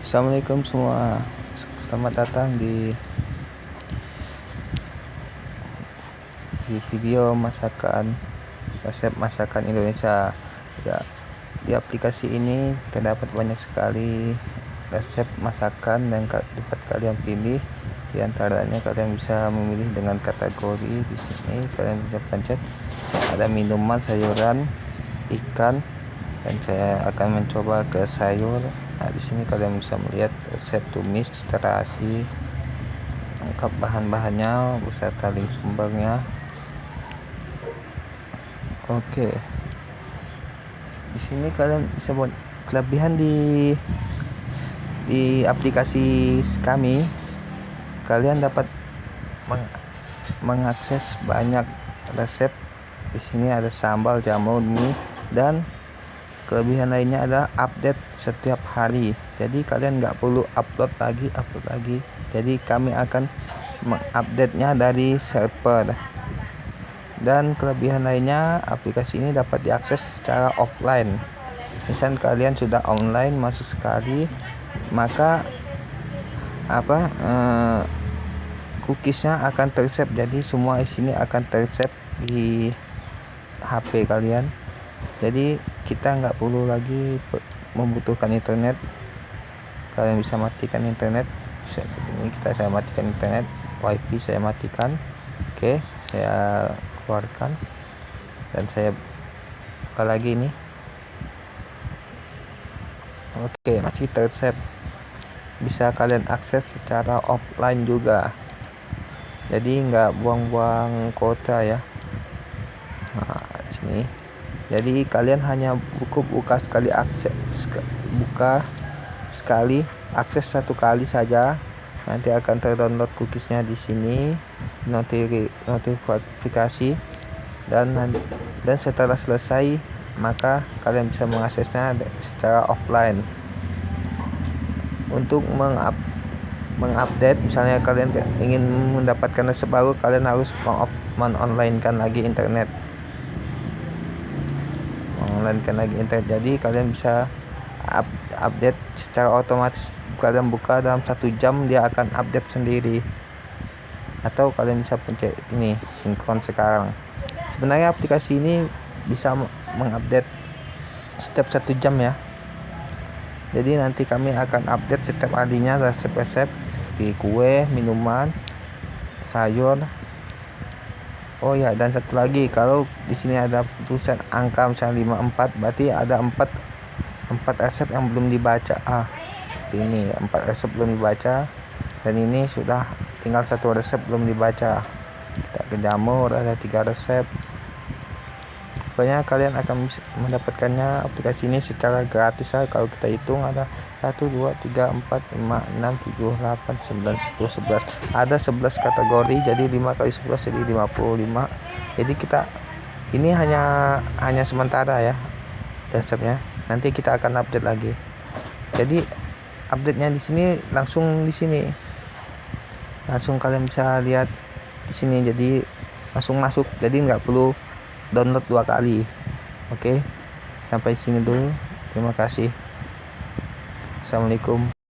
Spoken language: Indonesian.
Assalamualaikum semua. Selamat datang di video resep masakan Indonesia. Ya, di aplikasi ini terdapat banyak sekali resep masakan yang dapat kalian pilih. Di antaranya kalian bisa memilih dengan kategori. Di sini kalian bisa pencet ada minuman, sayuran, ikan, dan saya akan mencoba ke sayur. Nah, di sini kalian bisa melihat resep tumis, terasi, lengkap bahan-bahannya beserta link sumbernya. Oke. Di sini kalian bisa buat kelebihan di aplikasi kami. Kalian dapat mengakses banyak resep. Di sini ada sambal, jamur, mie, dan kelebihan lainnya adalah update setiap hari. Jadi kalian nggak perlu upload lagi. Jadi kami akan mengupdate-nya dari server. Dan kelebihan lainnya, aplikasi ini dapat diakses secara offline. Misal kalian sudah online masuk sekali, maka cookiesnya akan tersave. Jadi semua isinya akan tersave di HP kalian. Jadi kita nggak perlu lagi membutuhkan internet. Kalian bisa matikan internet. Ini saya matikan internet, wifi saya matikan. Oke, saya keluarkan dan saya buka lagi ini. Oke, masih tersave. Bisa kalian akses secara offline juga. Jadi nggak buang-buang kuota ya. Nah, sini. Jadi kalian hanya buka sekali, akses satu kali saja. Nanti akan terdownload cookiesnya di sini, notifikasi, dan setelah selesai maka kalian bisa mengaksesnya secara offline. Untuk mengupdate, misalnya kalian ingin mendapatkan resep baru, kalian harus online-kan lagi internet. Jadi kalian bisa update secara otomatis. Kalian buka dalam 1 jam dia akan update sendiri. Atau kalian bisa pencet ini sinkron sekarang. Sebenarnya aplikasi ini bisa mengupdate setiap 1 jam ya. Jadi nanti kami akan update setiap harinya resep-resep seperti kue, minuman, sayur. Oh ya, dan satu lagi, kalau di sini ada tulisan angka misalnya 54, berarti ada 4 resep yang belum dibaca. Ini 4 resep belum dibaca, dan ini sudah tinggal 1 resep belum dibaca. Kita ke jamur, ada 3 resep. Pokoknya kalian akan mendapatkannya aplikasi ini secara gratis ya. Kalau kita hitung ada 1, 2, 3, 4, 5, 6, 7, 8, 9, 10, 11. Ada 11 kategori, jadi 5 kali 11 jadi 55. Jadi kita ini hanya sementara ya resepnya. Nanti kita akan update lagi. Jadi update-nya di sini langsung di sini. Langsung kalian bisa lihat di sini. Jadi langsung masuk. Jadi nggak perlu download 2 kali. Oke, sampai sini dulu. Terima kasih. Assalamualaikum.